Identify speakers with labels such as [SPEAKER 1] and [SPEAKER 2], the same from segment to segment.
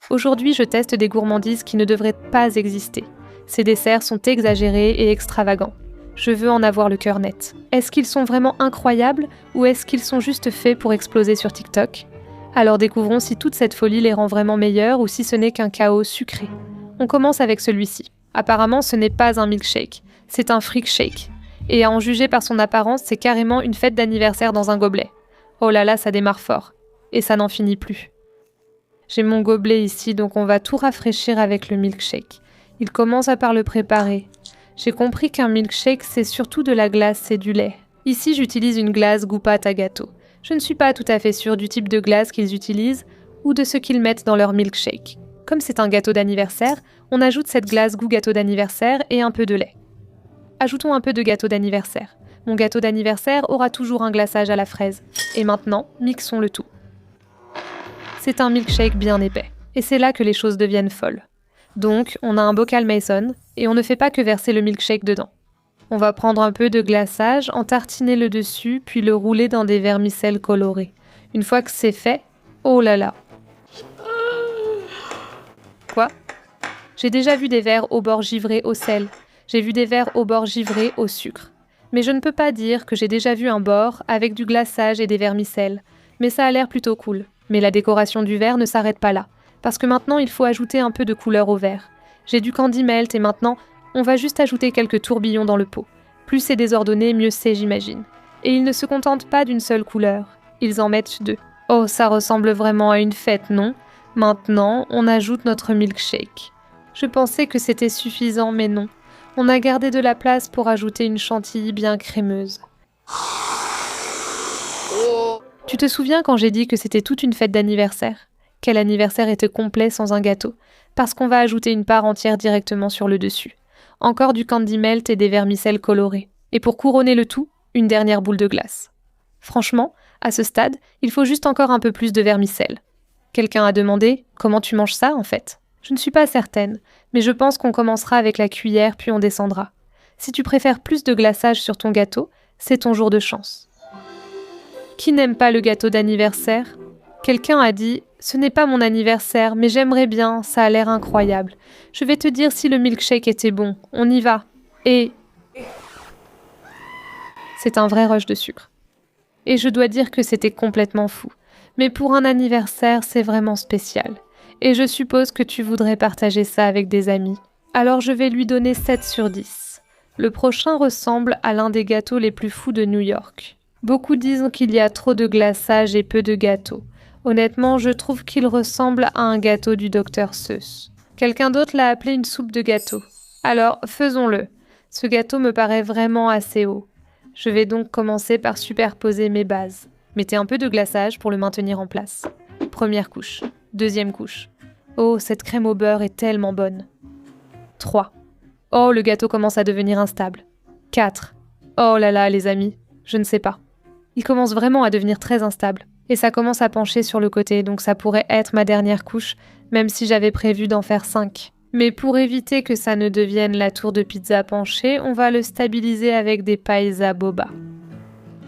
[SPEAKER 1] Aujourd'hui, je teste des gourmandises qui ne devraient pas exister. Ces desserts sont exagérés et extravagants. Je veux en avoir le cœur net. Est-ce qu'ils sont vraiment incroyables ou est-ce qu'ils sont juste faits pour exploser sur TikTok ? Alors découvrons si toute cette folie les rend vraiment meilleurs ou si ce n'est qu'un chaos sucré. On commence avec celui-ci. Apparemment, ce n'est pas un milkshake, c'est un freak shake. Et à en juger par son apparence, c'est carrément une fête d'anniversaire dans un gobelet. Oh là là, ça démarre fort. Et ça n'en finit plus. J'ai mon gobelet ici, donc on va tout rafraîchir avec le milkshake. Il commence par le préparer. J'ai compris qu'un milkshake, c'est surtout de la glace et du lait. Ici, j'utilise une glace goût pâte à gâteau. Je ne suis pas tout à fait sûre du type de glace qu'ils utilisent ou de ce qu'ils mettent dans leur milkshake. Comme c'est un gâteau d'anniversaire, on ajoute cette glace goût gâteau d'anniversaire et un peu de lait. Ajoutons un peu de gâteau d'anniversaire. Mon gâteau d'anniversaire aura toujours un glaçage à la fraise. Et maintenant, mixons le tout. C'est un milkshake bien épais. Et c'est là que les choses deviennent folles. Donc, on a un bocal Mason et on ne fait pas que verser le milkshake dedans. On va prendre un peu de glaçage, en tartiner le dessus, puis le rouler dans des vermicelles colorées. Une fois que c'est fait, oh là là! Quoi? J'ai déjà vu des verres au bord givrés au sel. J'ai vu des verres au bord givrés au sucre. Mais je ne peux pas dire que j'ai déjà vu un bord avec du glaçage et des vermicelles. Mais ça a l'air plutôt cool. Mais la décoration du verre ne s'arrête pas là. Parce que maintenant, il faut ajouter un peu de couleur au verre. J'ai du candy melt et maintenant, on va juste ajouter quelques tourbillons dans le pot. Plus c'est désordonné, mieux c'est, j'imagine. Et ils ne se contentent pas d'une seule couleur. Ils en mettent 2. Oh, ça ressemble vraiment à une fête, non? Maintenant, on ajoute notre milkshake. Je pensais que c'était suffisant, mais non. On a gardé de la place pour ajouter une chantilly bien crémeuse. Tu te souviens quand j'ai dit que c'était toute une fête d'anniversaire? Quel anniversaire était complet sans un gâteau? Parce qu'on va ajouter une part entière directement sur le dessus. Encore du candy melt et des vermicelles colorées. Et pour couronner le tout, une dernière boule de glace. Franchement, à ce stade, il faut juste encore un peu plus de vermicelles. Quelqu'un a demandé « Comment tu manges ça, en fait ?» Je ne suis pas certaine, mais je pense qu'on commencera avec la cuillère puis on descendra. Si tu préfères plus de glaçage sur ton gâteau, c'est ton jour de chance. Qui n'aime pas le gâteau d'anniversaire? Quelqu'un a dit « Ce n'est pas mon anniversaire, mais j'aimerais bien, ça a l'air incroyable. Je vais te dire si le milkshake était bon, on y va. » Et... c'est un vrai rush de sucre. Et je dois dire que c'était complètement fou. Mais pour un anniversaire, c'est vraiment spécial. Et je suppose que tu voudrais partager ça avec des amis. Alors je vais lui donner 7 sur 10. Le prochain ressemble à l'un des gâteaux les plus fous de New York. Beaucoup disent qu'il y a trop de glaçage et peu de gâteau. Honnêtement, je trouve qu'il ressemble à un gâteau du Dr Seuss. Quelqu'un d'autre l'a appelé une soupe de gâteau. Alors, faisons-le. Ce gâteau me paraît vraiment assez haut. Je vais donc commencer par superposer mes bases. Mettez un peu de glaçage pour le maintenir en place. Première couche. Deuxième couche. Oh, cette crème au beurre est tellement bonne. 3. Oh, le gâteau commence à devenir instable. 4. Oh là là, les amis, je ne sais pas. Il commence vraiment à devenir très instable. Et ça commence à pencher sur le côté, donc ça pourrait être ma dernière couche, même si j'avais prévu d'en faire 5. Mais pour éviter que ça ne devienne la tour de pizza penchée, on va le stabiliser avec des paisa boba.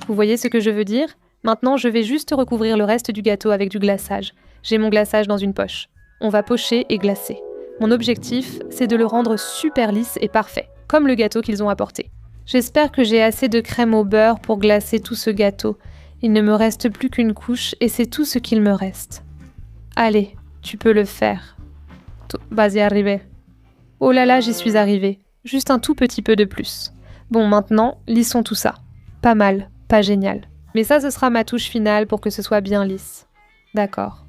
[SPEAKER 1] Vous voyez ce que je veux dire? Maintenant, je vais juste recouvrir le reste du gâteau avec du glaçage. J'ai mon glaçage dans une poche. On va pocher et glacer. Mon objectif, c'est de le rendre super lisse et parfait, comme le gâteau qu'ils ont apporté. J'espère que j'ai assez de crème au beurre pour glacer tout ce gâteau. Il ne me reste plus qu'une couche et c'est tout ce qu'il me reste. Allez, tu peux le faire. Vas-y, arrivé. Oh là là, j'y suis arrivée. Juste un tout petit peu de plus. Bon, maintenant, lissons tout ça. Pas mal, pas génial. Mais ça, ce sera ma touche finale pour que ce soit bien lisse. D'accord.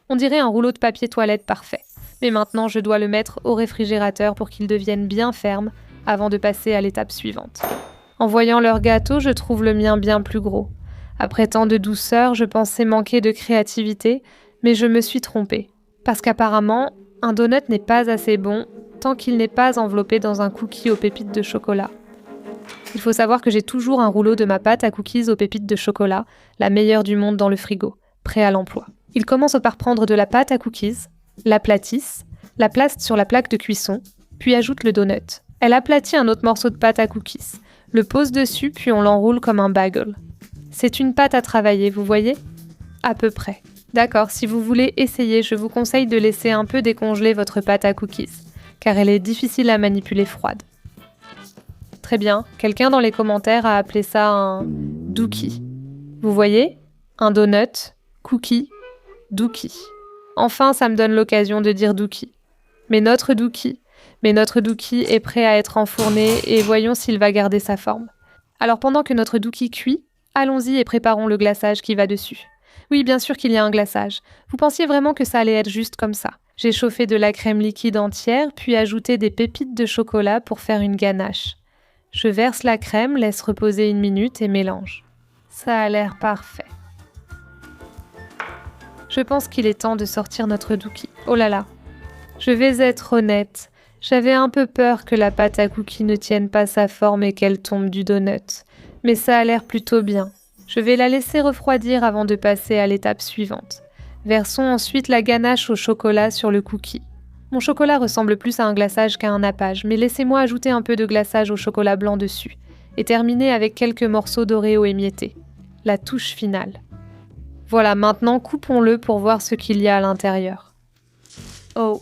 [SPEAKER 1] On dirait un rouleau de papier toilette parfait. Mais maintenant, je dois le mettre au réfrigérateur pour qu'il devienne bien ferme avant de passer à l'étape suivante. En voyant leur gâteau, je trouve le mien bien plus gros. Après tant de douceur, je pensais manquer de créativité, mais je me suis trompée. Parce qu'apparemment, un donut n'est pas assez bon tant qu'il n'est pas enveloppé dans un cookie aux pépites de chocolat. Il faut savoir que j'ai toujours un rouleau de ma pâte à cookies aux pépites de chocolat, la meilleure du monde dans le frigo, prêt à l'emploi. Ils commencent par prendre de la pâte à cookies, l'aplatissent, la placent sur la plaque de cuisson, puis ajoutent le donut. Elle aplatit un autre morceau de pâte à cookies, le pose dessus puis on l'enroule comme un bagel. C'est une pâte à travailler, vous voyez? À peu près. D'accord, si vous voulez essayer, je vous conseille de laisser un peu décongeler votre pâte à cookies, car elle est difficile à manipuler froide. Très bien, quelqu'un dans les commentaires a appelé ça un dookie. Vous voyez? Un donut, cookie, dookie. Enfin, ça me donne l'occasion de dire dookie. Mais notre dookie est prêt à être enfourné et voyons s'il va garder sa forme. Alors pendant que notre dookie cuit, allons-y et préparons le glaçage qui va dessus. Oui, bien sûr qu'il y a un glaçage. Vous pensiez vraiment que ça allait être juste comme ça. J'ai chauffé de la crème liquide entière, puis ajouté des pépites de chocolat pour faire une ganache. Je verse la crème, laisse reposer 1 minute et mélange. Ça a l'air parfait. Je pense qu'il est temps de sortir notre dookie. Oh là là. Je vais être honnête. J'avais un peu peur que la pâte à cookies ne tienne pas sa forme et qu'elle tombe du donut. Mais ça a l'air plutôt bien. Je vais la laisser refroidir avant de passer à l'étape suivante. Versons ensuite la ganache au chocolat sur le cookie. Mon chocolat ressemble plus à un glaçage qu'à un nappage, mais laissez-moi ajouter un peu de glaçage au chocolat blanc dessus, et terminer avec quelques morceaux d'Oreo émiettés. La touche finale. Voilà, maintenant coupons-le pour voir ce qu'il y a à l'intérieur. Oh,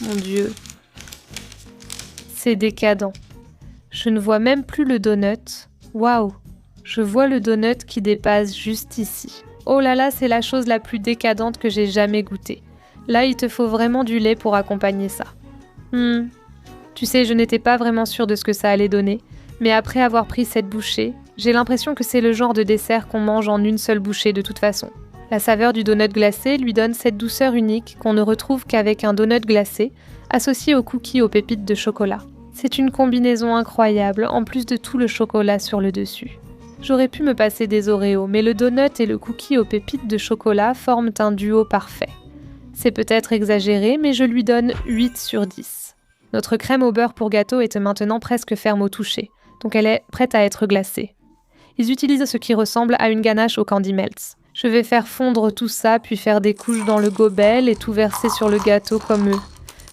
[SPEAKER 1] mon Dieu. C'est décadent. Je ne vois même plus le donut. Waouh! Je vois le donut qui dépasse juste ici. Oh là là, c'est la chose la plus décadente que j'ai jamais goûtée. Là, il te faut vraiment du lait pour accompagner ça. Tu sais, je n'étais pas vraiment sûre de ce que ça allait donner, mais après avoir pris cette bouchée, j'ai l'impression que c'est le genre de dessert qu'on mange en une seule bouchée de toute façon. La saveur du donut glacé lui donne cette douceur unique qu'on ne retrouve qu'avec un donut glacé, associé aux cookies aux pépites de chocolat. C'est une combinaison incroyable, en plus de tout le chocolat sur le dessus. J'aurais pu me passer des Oreos, mais le donut et le cookie aux pépites de chocolat forment un duo parfait. C'est peut-être exagéré, mais je lui donne 8 sur 10. Notre crème au beurre pour gâteau est maintenant presque ferme au toucher, donc elle est prête à être glacée. Ils utilisent ce qui ressemble à une ganache au Candy Melts. Je vais faire fondre tout ça, puis faire des couches dans le gobelet et tout verser sur le gâteau comme eux.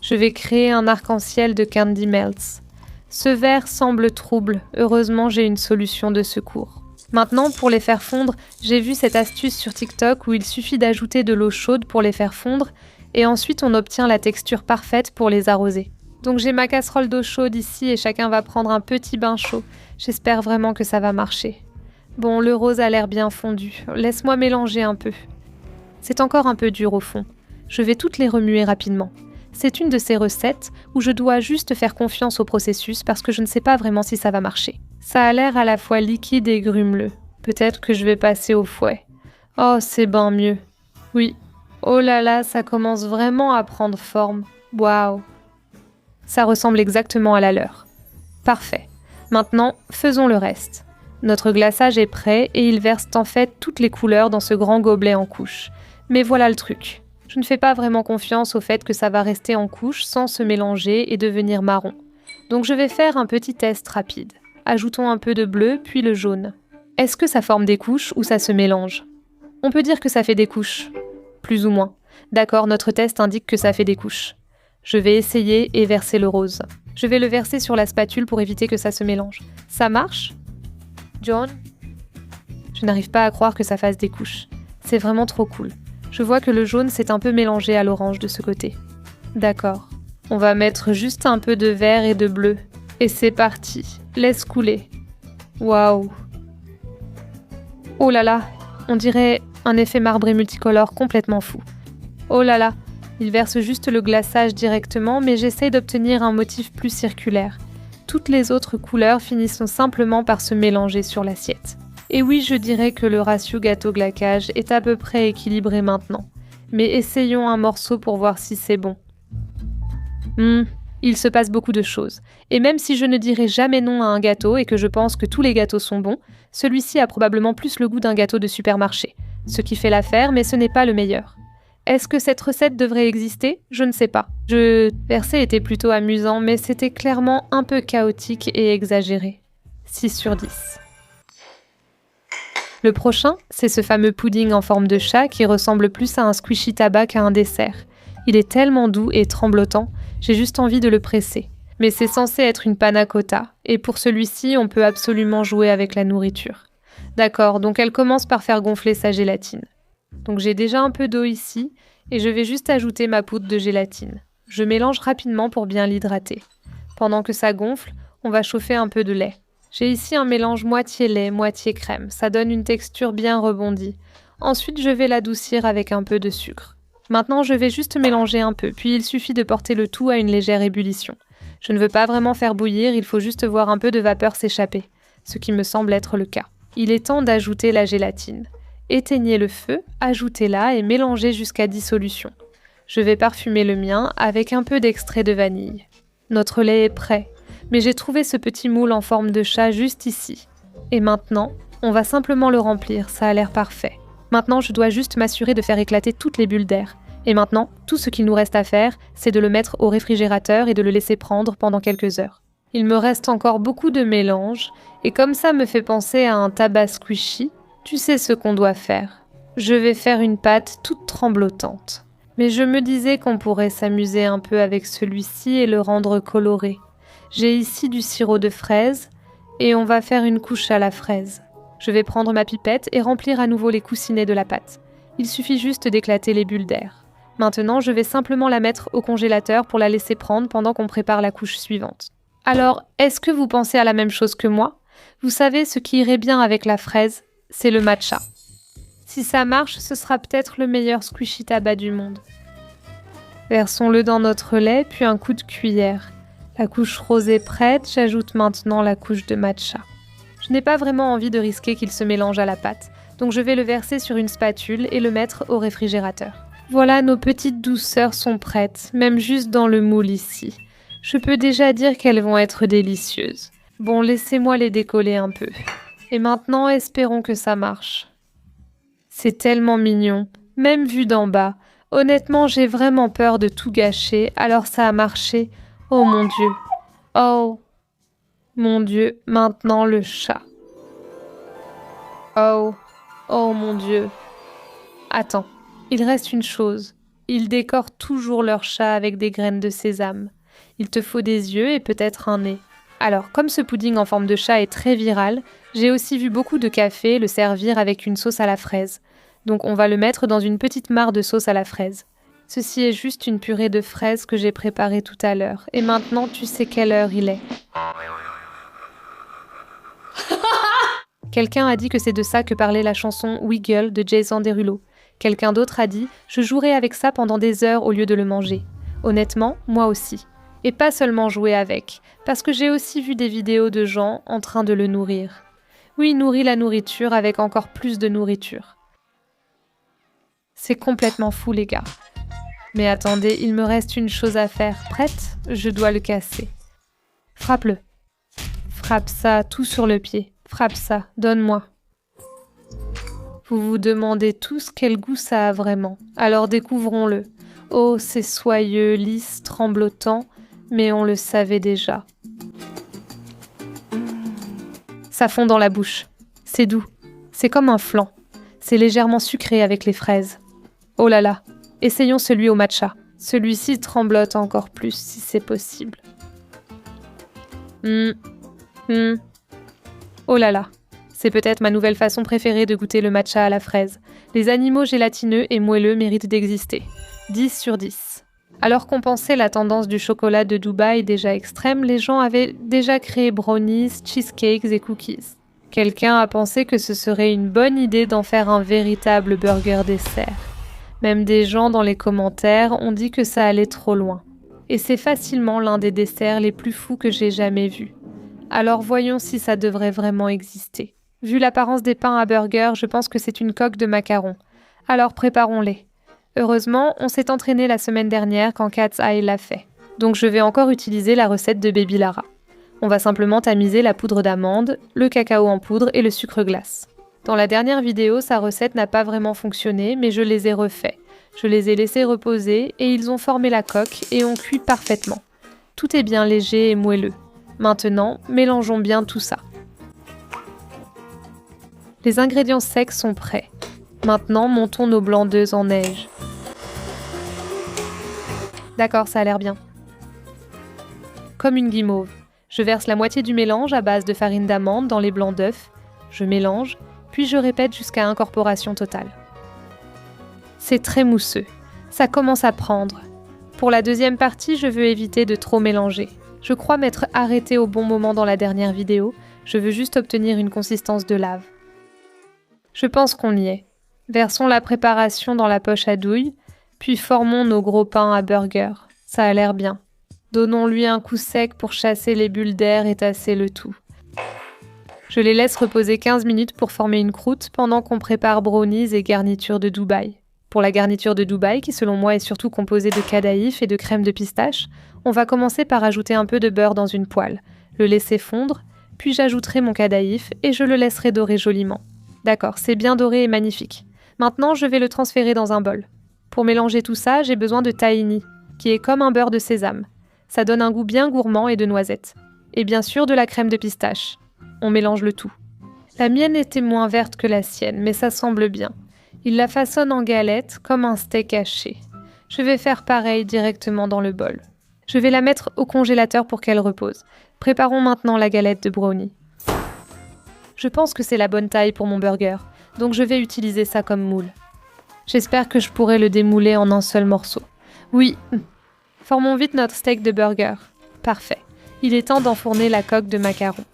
[SPEAKER 1] Je vais créer un arc-en-ciel de Candy Melts. Ce verre semble trouble, heureusement j'ai une solution de secours. Maintenant, pour les faire fondre, j'ai vu cette astuce sur TikTok où il suffit d'ajouter de l'eau chaude pour les faire fondre et ensuite on obtient la texture parfaite pour les arroser. Donc j'ai ma casserole d'eau chaude ici et chacun va prendre un petit bain chaud. J'espère vraiment que ça va marcher. Bon, le rose a l'air bien fondu. Laisse-moi mélanger un peu. C'est encore un peu dur au fond. Je vais toutes les remuer rapidement. C'est une de ces recettes où je dois juste faire confiance au processus parce que je ne sais pas vraiment si ça va marcher. Ça a l'air à la fois liquide et grumeleux. Peut-être que je vais passer au fouet. Oh, c'est ben mieux. Oui. Oh là là, ça commence vraiment à prendre forme. Waouh. Ça ressemble exactement à la leur. Parfait. Maintenant, faisons le reste. Notre glaçage est prêt et il verse en fait toutes les couleurs dans ce grand gobelet en couche. Mais voilà le truc. Je ne fais pas vraiment confiance au fait que ça va rester en couche sans se mélanger et devenir marron. Donc je vais faire un petit test rapide. Ajoutons un peu de bleu, puis le jaune. Est-ce que ça forme des couches ou ça se mélange? On peut dire que ça fait des couches. Plus ou moins. D'accord, notre test indique que ça fait des couches. Je vais essayer et verser le rose. Je vais le verser sur la spatule pour éviter que ça se mélange. Ça marche? John? Je n'arrive pas à croire que ça fasse des couches. C'est vraiment trop cool. Je vois que le jaune s'est un peu mélangé à l'orange de ce côté. D'accord. On va mettre juste un peu de vert et de bleu. Et c'est parti. Laisse couler. Waouh. Oh là là. On dirait un effet marbré multicolore complètement fou. Oh là là. Il verse juste le glaçage directement, mais j'essaye d'obtenir un motif plus circulaire. Toutes les autres couleurs finissent simplement par se mélanger sur l'assiette. Et oui, je dirais que le ratio gâteau-glaçage est à peu près équilibré maintenant. Mais essayons un morceau pour voir si c'est bon. Il se passe beaucoup de choses. Et même si je ne dirai jamais non à un gâteau et que je pense que tous les gâteaux sont bons, celui-ci a probablement plus le goût d'un gâteau de supermarché. Ce qui fait l'affaire, mais ce n'est pas le meilleur. Est-ce que cette recette devrait exister? Je ne sais pas. Percé était plutôt amusant, mais c'était clairement un peu chaotique et exagéré. 6 sur 10. Le prochain, c'est ce fameux pudding en forme de chat qui ressemble plus à un squishy tabac qu'à un dessert. Il est tellement doux et tremblotant, j'ai juste envie de le presser. Mais c'est censé être une panna cotta, et pour celui-ci, on peut absolument jouer avec la nourriture. D'accord, donc elle commence par faire gonfler sa gélatine. Donc j'ai déjà un peu d'eau ici et je vais juste ajouter ma poudre de gélatine. Je mélange rapidement pour bien l'hydrater. Pendant que ça gonfle, on va chauffer un peu de lait. J'ai ici un mélange moitié lait, moitié crème. Ça donne une texture bien rebondie. Ensuite, je vais l'adoucir avec un peu de sucre. Maintenant, je vais juste mélanger un peu, puis il suffit de porter le tout à une légère ébullition. Je ne veux pas vraiment faire bouillir, il faut juste voir un peu de vapeur s'échapper, ce qui me semble être le cas. Il est temps d'ajouter la gélatine. Éteignez le feu, ajoutez-la et mélangez jusqu'à dissolution. Je vais parfumer le mien avec un peu d'extrait de vanille. Notre lait est prêt, mais j'ai trouvé ce petit moule en forme de chat juste ici. Et maintenant, on va simplement le remplir, ça a l'air parfait. Maintenant, je dois juste m'assurer de faire éclater toutes les bulles d'air. Et maintenant, tout ce qu'il nous reste à faire, c'est de le mettre au réfrigérateur et de le laisser prendre pendant quelques heures. Il me reste encore beaucoup de mélange, et comme ça me fait penser à un tabac squishy, tu sais ce qu'on doit faire. Je vais faire une pâte toute tremblotante. Mais je me disais qu'on pourrait s'amuser un peu avec celui-ci et le rendre coloré. J'ai ici du sirop de fraise, et on va faire une couche à la fraise. Je vais prendre ma pipette et remplir à nouveau les coussinets de la pâte. Il suffit juste d'éclater les bulles d'air. Maintenant, je vais simplement la mettre au congélateur pour la laisser prendre pendant qu'on prépare la couche suivante. Alors, est-ce que vous pensez à la même chose que moi? Vous savez, ce qui irait bien avec la fraise, c'est le matcha. Si ça marche, ce sera peut-être le meilleur squishy tabac du monde. Versons-le dans notre lait, puis un coup de cuillère. La couche rose est prête, j'ajoute maintenant la couche de matcha. Je n'ai pas vraiment envie de risquer qu'il se mélange à la pâte, donc je vais le verser sur une spatule et le mettre au réfrigérateur. Voilà, nos petites douceurs sont prêtes, même juste dans le moule ici. Je peux déjà dire qu'elles vont être délicieuses. Bon, laissez-moi les décoller un peu. Et maintenant, espérons que ça marche. C'est tellement mignon, même vu d'en bas. Honnêtement, j'ai vraiment peur de tout gâcher, alors ça a marché. Oh mon Dieu. Oh. Mon Dieu, maintenant le chat. Oh. Oh mon Dieu. Attends, il reste une chose. Ils décorent toujours leur chat avec des graines de sésame. Il te faut des yeux et peut-être un nez. Alors, comme ce pudding en forme de chat est très viral, j'ai aussi vu beaucoup de cafés le servir avec une sauce à la fraise. Donc on va le mettre dans une petite mare de sauce à la fraise. Ceci est juste une purée de fraises que j'ai préparée tout à l'heure. Et maintenant, tu sais quelle heure il est. Quelqu'un a dit que c'est de ça que parlait la chanson Wiggle de Jason Derulo. Quelqu'un d'autre a dit « Je jouerai avec ça pendant des heures au lieu de le manger ». Honnêtement, moi aussi. Et pas seulement jouer avec, parce que j'ai aussi vu des vidéos de gens en train de le nourrir. Oui, nourrit la nourriture avec encore plus de nourriture. C'est complètement fou, les gars. Mais attendez, il me reste une chose à faire. Prête? Je dois le casser. Frappe-le. Frappe ça, tout sur le pied. Frappe ça, donne-moi. Vous vous demandez tous quel goût ça a vraiment. Alors découvrons-le. Oh, c'est soyeux, lisse, tremblotant, mais on le savait déjà. Ça fond dans la bouche. C'est doux. C'est comme un flan. C'est légèrement sucré avec les fraises. Oh là là, essayons celui au matcha. Celui-ci tremblote encore plus si c'est possible. Oh là là, c'est peut-être ma nouvelle façon préférée de goûter le matcha à la fraise. Les animaux gélatineux et moelleux méritent d'exister. 10 sur 10. Alors qu'on pensait la tendance du chocolat de Dubaï déjà extrême, les gens avaient déjà créé brownies, cheesecakes et cookies. Quelqu'un a pensé que ce serait une bonne idée d'en faire un véritable burger dessert. Même des gens dans les commentaires ont dit que ça allait trop loin. Et c'est facilement l'un des desserts les plus fous que j'ai jamais vus. Alors voyons si ça devrait vraiment exister. Vu l'apparence des pains à burger, je pense que c'est une coque de macarons. Alors préparons-les. Heureusement, on s'est entraîné la semaine dernière quand Cat's Eye l'a fait. Donc je vais encore utiliser la recette de Baby Lara. On va simplement tamiser la poudre d'amande, le cacao en poudre et le sucre glace. Dans la dernière vidéo, sa recette n'a pas vraiment fonctionné, mais je les ai refaits. Je les ai laissés reposer et ils ont formé la coque et ont cuit parfaitement. Tout est bien léger et moelleux. Maintenant, mélangeons bien tout ça. Les ingrédients secs sont prêts. Maintenant, montons nos blancs d'œufs en neige. D'accord, ça a l'air bien. Comme une guimauve. Je verse la moitié du mélange à base de farine d'amande dans les blancs d'œufs. Je mélange, puis je répète jusqu'à incorporation totale. C'est très mousseux. Ça commence à prendre. Pour la deuxième partie, je veux éviter de trop mélanger. Je crois m'être arrêtée au bon moment dans la dernière vidéo. Je veux juste obtenir une consistance de lave. Je pense qu'on y est. Versons la préparation dans la poche à douille, puis formons nos gros pains à burger. Ça a l'air bien. Donnons-lui un coup sec pour chasser les bulles d'air et tasser le tout. Je les laisse reposer 15 minutes pour former une croûte pendant qu'on prépare brownies et garniture de Dubaï. Pour la garniture de Dubaï, qui selon moi est surtout composée de cadaïf et de crème de pistache, on va commencer par ajouter un peu de beurre dans une poêle, le laisser fondre, puis j'ajouterai mon cadaïf et je le laisserai dorer joliment. D'accord, c'est bien doré et magnifique. Maintenant, je vais le transférer dans un bol. Pour mélanger tout ça, j'ai besoin de tahini, qui est comme un beurre de sésame. Ça donne un goût bien gourmand et de noisettes. Et bien sûr de la crème de pistache. On mélange le tout. La mienne était moins verte que la sienne, mais ça semble bien. Il la façonne en galette, comme un steak haché. Je vais faire pareil directement dans le bol. Je vais la mettre au congélateur pour qu'elle repose. Préparons maintenant la galette de brownie. Je pense que c'est la bonne taille pour mon burger, donc je vais utiliser ça comme moule. J'espère que je pourrai le démouler en un seul morceau. Oui, formons vite notre steak de burger. Parfait. Il est temps d'enfourner la coque de macaron.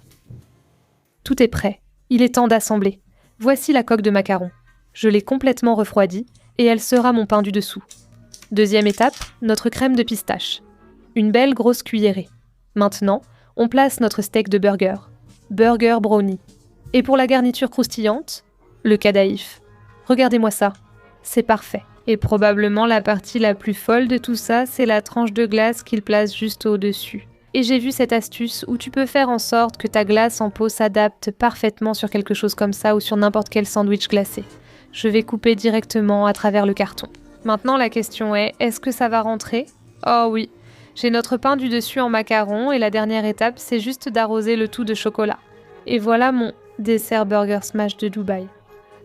[SPEAKER 1] Tout est prêt. Il est temps d'assembler. Voici la coque de macaron. Je l'ai complètement refroidie et elle sera mon pain du dessous. Deuxième étape, notre crème de pistache. Une belle grosse cuillerée. Maintenant, on place notre steak de burger. Burger brownie. Et pour la garniture croustillante, le cadaïf. Regardez-moi ça. C'est parfait. Et probablement la partie la plus folle de tout ça, c'est la tranche de glace qu'il place juste au-dessus. Et j'ai vu cette astuce où tu peux faire en sorte que ta glace en pot s'adapte parfaitement sur quelque chose comme ça ou sur n'importe quel sandwich glacé. Je vais couper directement à travers le carton. Maintenant la question est, est-ce que ça va rentrer ? Oh oui, j'ai notre pain du dessus en macaron et la dernière étape c'est juste d'arroser le tout de chocolat. Et voilà mon dessert burger smash de Dubaï.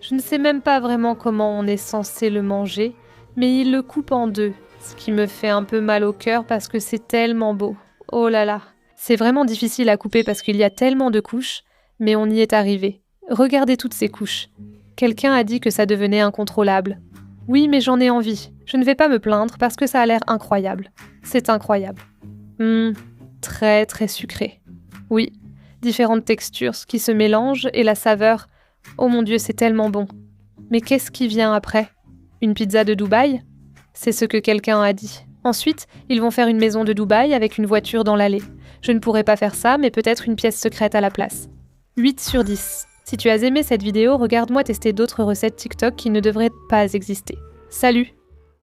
[SPEAKER 1] Je ne sais même pas vraiment comment on est censé le manger, mais il le coupe en deux, ce qui me fait un peu mal au cœur parce que c'est tellement beau. Oh là là, c'est vraiment difficile à couper parce qu'il y a tellement de couches, mais on y est arrivé. Regardez toutes ces couches. Quelqu'un a dit que ça devenait incontrôlable. Oui, mais j'en ai envie. Je ne vais pas me plaindre parce que ça a l'air incroyable. C'est incroyable. Très très sucré. Oui, différentes textures qui se mélangent et la saveur. Oh mon Dieu, c'est tellement bon. Mais qu'est-ce qui vient après ? Une pizza de Dubaï ? C'est ce que quelqu'un a dit. Ensuite, ils vont faire une maison de Dubaï avec une voiture dans l'allée. Je ne pourrais pas faire ça, mais peut-être une pièce secrète à la place. 8 sur 10. Si tu as aimé cette vidéo, regarde-moi tester d'autres recettes TikTok qui ne devraient pas exister. Salut!